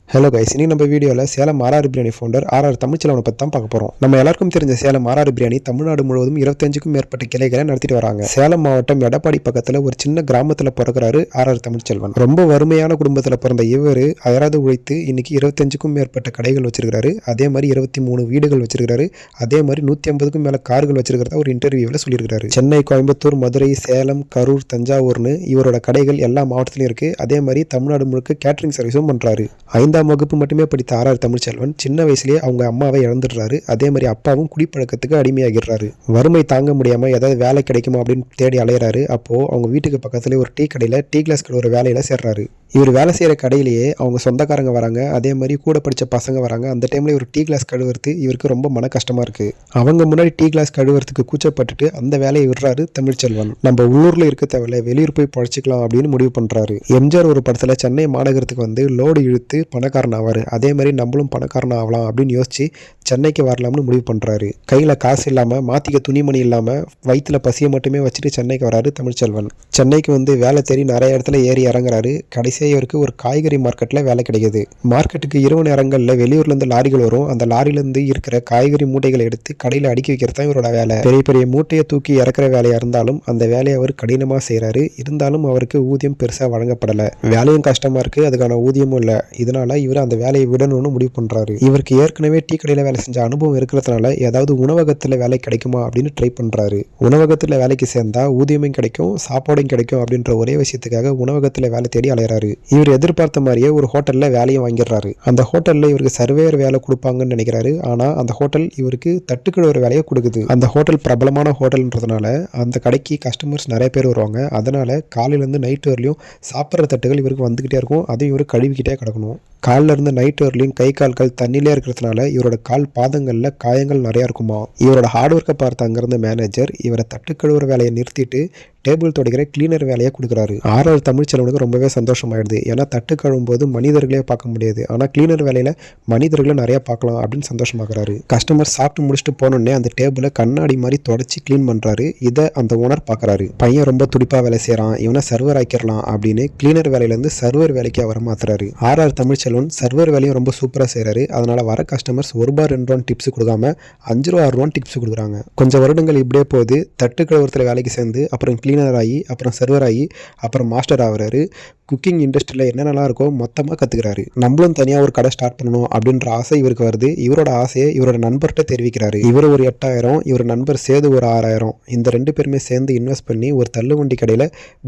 Hello guys, இன்னைக்கு நம்ம வீடியோவில் Salem RR biryani founder RR தமிழ்ச்செல்வனை பற்றி தான் பார்க்க போகிறோம். நம்ம எல்லாருக்கும் தெரிஞ்ச சேலம் ஆர்ஆர் பிரியாணி தமிழ்நாடு முழுவதும் 25க்கும் மேற்பட்ட கிளைகளை நடத்திட்டு வராங்க. சேலம் மாவட்டம் எடப்பாடி பக்கத்தில் ஒரு சின்ன கிராமத்தில் பிறக்கிறாரு ஆர்ஆர் தமிழ்ச்செல்வன். ரொம்ப வறுமையான குடும்பத்தில் பிறந்த இவர் அயராது உழைத்து இன்னைக்கு 25க்கும் மேற்பட்ட கடைகள் வச்சிருக்காரு. அதே மாதிரி 23 வீடுகள் வச்சிருக்காரு. அதே மாதிரி 150க்கும் மேல கார்கள் வச்சிருக்கிறதா ஒரு இன்டர்வியூவில் சொல்லியிருக்காரு. சென்னை, கோயம்புத்தூர், மதுரை, சேலம், கரூர், தஞ்சாவூர்னு இவரோட கடைகள் எல்லா மாவட்டத்திலும் இருக்கு. அதே மாதிரி தமிழ்நாடு முழுக்க கேட்டரிங் சர்வீஸும் பண்றாரு. 5ஆம் வகுப்பு மட்டுமே படித்த ஆர்ஆர் தமிழ்ச்செல்வன் சின்ன வயசுலேயே அவங்க அம்மாவை இழந்துடுறாரு. அதே மாதிரி அப்பாவும் குடிப்பழக்கத்துக்கு அடிமையாகிடுறாரு. வறுமை தாங்க முடியாம ஏதாவது வேலை கிடைக்குமா அப்படின்னு தேடி அலையிறாரு. அப்போ அவங்க வீட்டுக்கு பக்கத்துல ஒரு டீ கடையில டீ கிளாஸ் ஒரு வேலையில சேர்றாரு. இவர் வேலை செய்யற கடையிலேயே அவங்க சொந்தக்காரங்க வராங்க. அதே மாதிரி கூட படிச்ச பசங்க வராங்க. அந்த டைம்ல ஒரு டீ கிளாஸ் கழுவுறது இவருக்கு ரொம்ப மன கஷ்டமா இருக்கு. அவங்க முன்னாடி டீ கிளாஸ் கழுவுறதுக்கு கூச்சப்பட்டுட்டு அந்த வேலையை விடுறாரு தமிழ்ச்செல்வன். நம்ம உள்ளூர்ல இருக்க தேவையில்ல, வெளியூர் போய் பழச்சிக்கலாம் அப்படின்னு முடிவு பண்றாரு. எம்ஜிஆர் ஒரு படத்துல சென்னை மாநகரத்துக்கு வந்து லோடு இழுத்து பணக்காரன் ஆவாரு. அதே மாதிரி நம்மளும் பணக்காரன் ஆகலாம் அப்படின்னு யோசிச்சு சென்னைக்கு வரலாம்னு முடிவு பண்றாரு. கையில காசு இல்லாம, மாத்திக்க துணிமணி இல்லாம, வயிற்றுல பசியை மட்டுமே வச்சுட்டு சென்னைக்கு வராரு தமிழ்ச்செல்வன். சென்னைக்கு வந்து வேலை தேடி நிறைய இடத்துல ஏறி இறங்குறாரு. கடைசியாக இவருக்கு ஒரு காய்கறி மார்க்கெட்ல வேலை கிடைக்குது. மார்க்கெட்டுக்கு இரவு நேரங்கள்ல வெளியூர்ல இருந்து லாரிகள் வரும். அந்த லாரில இருந்து இருக்கிற காய்கறி மூட்டைகளை எடுத்து கடையில அடுக்கி வைக்கிறது தான் இவரோட வேலை. பெரிய பெரிய மூட்டையை தூக்கி இறக்குற வேலையா இருந்தாலும் அந்த வேலையை அவர் கடினமா செய்யறாரு. இருந்தாலும் அவருக்கு ஊதியம் பெருசா வழங்கப்படல. வேலையும் கஷ்டமா இருக்கு, அதுக்கான ஊதியமும் இல்ல. இதனால இவர் அந்த வேலையை விடணும்னு முடிவு பண்றாரு. இவருக்கு ஏற்கனவே டீ கடையில வேலை செஞ்ச அனுபவம் இருக்கிறதுனால ஏதாவது உணவகத்துல வேலை கிடைக்குமா அப்படின்னு ட்ரை பண்றாரு. உணவகத்துல வேலைக்கு சேர்ந்தா ஊதியமும் கிடைக்கும், சாப்பாடும் கிடைக்கும் அப்படின்ற ஒரே விஷயத்துக்காக உணவகத்துல வேலை தேடி அலையறாரு. இவர் எதிர்பார்த்த மாதிரியே ஒரு ஹோட்டல்ல வேலையும் வாங்கிடுறாரு. அந்த ஹோட்டல்ல இவருக்கு சர்வேயர் வேலை கொடுப்பாங்கன்னு நினைக்கிறாரு. ஆனா அந்த ஹோட்டல் இவருக்கு தட்டுக்கடை ஒரு வேலையை கொடுக்குது. அந்த ஹோட்டல் பிரபலமான ஹோட்டல்ன்றதுனால அந்த கடைக்கு கஸ்டமர்ஸ் நிறைய பேர் வருவாங்க. அதனால காலையில இருந்து நைட் வரலையும் சாப்பிட்ற தட்டுகள் இவருக்கு வந்துகிட்டே இருக்கும். அதையும் இவரு கழுவிக்கிட்டே கிடக்கணும். காலில் இருந்து நைட் வரலையும் கை கால்கள் தண்ணிலே இருக்கிறதுனால இவரோட கால் பாதங்கள்ல காயங்கள் நிறைய இருக்குமா. இவரோட ஹார்ட் ஒர்க்கை பார்த்த அங்கிருந்த மேனேஜர் இவரை தட்டு கழுவுற வேலையை நிறுத்திட்டு டேபிள் துடைக்கிற கிளீனர் வேலையை கொடுக்குறாரு. ஆர்ஆர் தமிழ்ச்செல்வனுக்கு ரொம்பவே சந்தோஷமாயிடுது. ஏன்னா தட்டு கழுவும் போது மனிதர்களே பார்க்க முடியாது, ஆனால் கிளீனர் வேலையில மனிதர்களை நிறைய பார்க்கலாம் அப்படின்னு சந்தோஷமாகறாரு. கஸ்டமர் சாப்பிட்டு முடிச்சுட்டு போனோடனே அந்த டேபிளை கண்ணாடி மாதிரி தொடச்சி கிளீன் பண்றாரு. இதை அந்த ஓனர் பார்க்கறாரு. பையன் ரொம்ப துடிப்பா வேலை செய்யறான், இவனை சர்வர் ஆக்கிடலாம் அப்படின்னு கிளீனர் வேலையிலேருந்து சர்வர் வேலைக்கு அவரை மாத்துறாரு. ஆர்ஆர் தமிழ்ச்செல்வன் சர்வர் வேலையும் ரொம்ப சூப்பராக செய்யறாரு. அதனால வர கஸ்டமர்ஸ் ₹1 2 டிப்ஸ் கொடுக்காம ₹5 6 டிப்ஸ் கொடுக்குறாங்க. கொஞ்சம் வருடங்கள் இப்படியே போகுது. தட்டு கழுவுறதுல வேலைக்கு சேர்ந்து அப்புறம் கிளீனர் ஆகி அப்புறம் சர்வர் ஆகி அப்புறம் மாஸ்டர் ஆகுறாரு. குக்கிங் இண்டஸ்ட்ரியில் என்னென்னலாம் இருக்கோ மொத்தமாக கற்றுக்கிறாரு. நம்மளும் தனியாக ஒரு கடை ஸ்டார்ட் பண்ணணும் அப்படின்ற ஆசை இவருக்கு வருது. இவரோட ஆசையை இவரோட நண்பர்கிட்ட தெரிவிக்கிறாரு. இவர் ஒரு 8000, இவர் நண்பர் சேது ஒரு 6000, இந்த 2 பேருமே சேர்ந்து இன்வெஸ்ட் பண்ணி ஒரு தள்ளுவண்டி கடையில்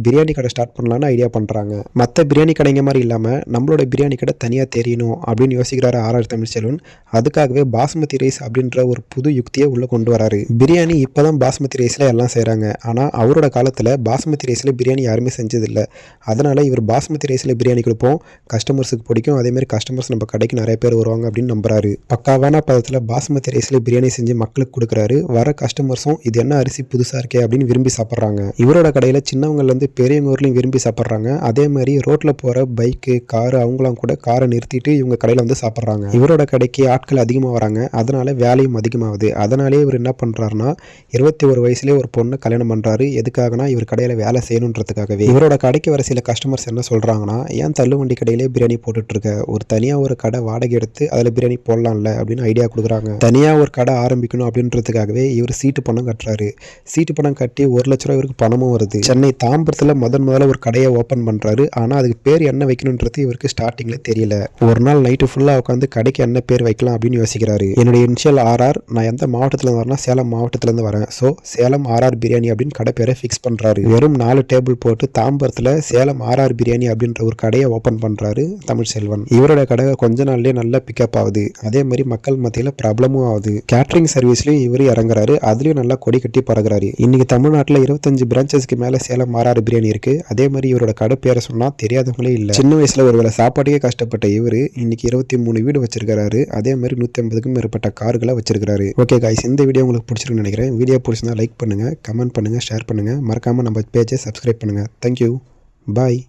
பிரியாணி கடை ஸ்டார்ட் பண்ணலான்னு ஐடியா பண்ணுறாங்க. மற்ற பிரியாணி கடைங்க மாதிரி இல்லாமல் நம்மளோட பிரியாணி கடை தனியாக தெரியணும் அப்படின்னு யோசிக்கிறாரு ஆர்ஆர் தமிழ்ச்செல்வன். அதுக்காகவே பாஸ்மதி ரைஸ் அப்படின்ற ஒரு புது யுக்தியை உள்ளே கொண்டு வராரு. பிரியாணி இப்போ தான் பாஸ்மதி ரைஸில் எல்லாம் செய்கிறாங்க. ஆனால் அவரோட காலத்தில் பாஸ்மதி ரைஸில் பிரியாணி யாருமே செஞ்சதில்லை. அதனால் இவர் பாஸ்மதி ரைஸில் பிரியாணி கொடுப்போம், கஸ்டமர்ஸுக்கு பிடிக்கும், அதேமாதிரி கஸ்டமர்ஸ் நம்ம கடைக்கு நிறைய பேர் வருவாங்க அப்படின்னு நம்புறாரு. பக்காவான பதத்தில் பாஸ்மதி ரைஸில் பிரியாணி செஞ்சு மக்களுக்கு கொடுக்குறாரு. வர கஸ்டமர்ஸும் இது என்ன அரிசி புதுசாக இருக்கே அப்படின்னு விரும்பி சாப்பிட்றாங்க. இவரோட கடையில் சின்னவங்கலேருந்து பெரியவங்களையும் விரும்பி சாப்பிட்றாங்க. அதே மாதிரி ரோட்டில் போகிற பைக்கு, காரு அவங்களாம் கூட காரை நிறுத்திட்டு இவங்க கடையில் வந்து சாப்பிட்றாங்க. இவரோட கடைக்கு ஆட்கள் அதிகமாக வராங்க. அதனால வேலையும் அதிகமாகுது. அதனாலே இவர் என்ன பண்ணுறாருன்னா 21 வயசுலேயே ஒரு பொண்ணை கல்யாணம் பண்ணுறாரு. எதுக்காகனா இவர் கடையில் வேலை செய்யணுன்றதுக்காகவே. இவரோட கடைக்கு வர சில கஸ்டமர்ஸ் என்ன சொல்கிறாங்கன்னா, ஏன் தள்ளுவண்டி கடையிலே பிரியாணி போட்டுட்ருக்க, ஒரு தனியாக ஒரு கடை வாடகை எடுத்து அதில் பிரியாணி போடலாம்ல அப்படின்னு ஐடியா கொடுக்குறாங்க. தனியாக ஒரு கடை ஆரம்பிக்கணும் அப்படின்றதுக்காகவே இவர் சீட்டு பணம் கட்டுறாரு. சீட்டு பணம் கட்டி ₹1,00,000 இவருக்கு பணமும் வருது. சென்னை தாம்பரத்தில் முதல்ல ஒரு கடையை ஓப்பன் பண்ணுறாரு. ஆனால் அதுக்கு பேர் என்ன வைக்கணுன்றது இவருக்கு ஸ்டார்டிங்கில் தெரியல. ஒரு நாள் நைட்டு ஃபுல்லாக உட்காந்து கடைக்கு என்ன பேர் வைக்கலாம் அப்படின்னு யோசிக்கிறாரு. என்னுடைய இனிஷியல் ஆர்ஆர், நான் எந்த மாவட்டத்தில் வரேன்னா சேலம் மாவட்டத்திலேருந்து வரேன், ஸோ சேலம் ஆர்ஆர் பிரியாணி அப்படின்னு கடை பேரை ஃபிக்ஸ் பண்ணுறாரு. வெறும் 4 டேபிள் போட்டு தாம்பரத்தில் சேலம் ஆர்ஆர் பிரியாணி அப்படின்ற ஒரு கடையை ஓப்பன் பண்றாரு தமிழ்ச்செல்வன். இவரோட கடை கொஞ்ச நாள்லயே நல்லா பிக்கப் ஆகுது. அதே மாதிரி மக்கள் மத்தியில பிரபலமும் ஆகுது. கேட்டரிங் சர்வீஸ்லயும் இவரு இறங்குறாரு. அதுலயும் நல்லா கொடி கட்டி பறகுறாரு. இன்னைக்கு தமிழ்நாட்டுல 25 பிரான்ச்சஸ்க்கு மேல சேலம் ஆர்ஆர் பிரியாணி இருக்கு. அதே மாதிரி இவரோட கடை பேரை சொன்னா தெரியாதவங்களே இல்ல. சின்ன வயசுல ஒருவேளை சாப்பாட்டுக்கே கஷ்டப்பட்ட இவரு இன்னைக்கு 23 வீடு வச்சிருக்காரு. அதே மாதிரி 150க்கும் மேற்பட்ட கார்களை வச்சிருக்காரு. ஓகே காய்ஸ், இந்த வீடியோ உங்களுக்கு பிடிச்சிருக்குன்னு நினைக்கிறேன். வீடியோ பிடிச்சிருந்தா லைக் பண்ணுங்க, கமெண்ட் பண்ணுங்க, ஷேர் பண்ணுங்க. மறக்காம நம்ம பேஜை சப்ஸ்கிரைப் பண்ணுங்க. தேங்க்யூ, பாய்.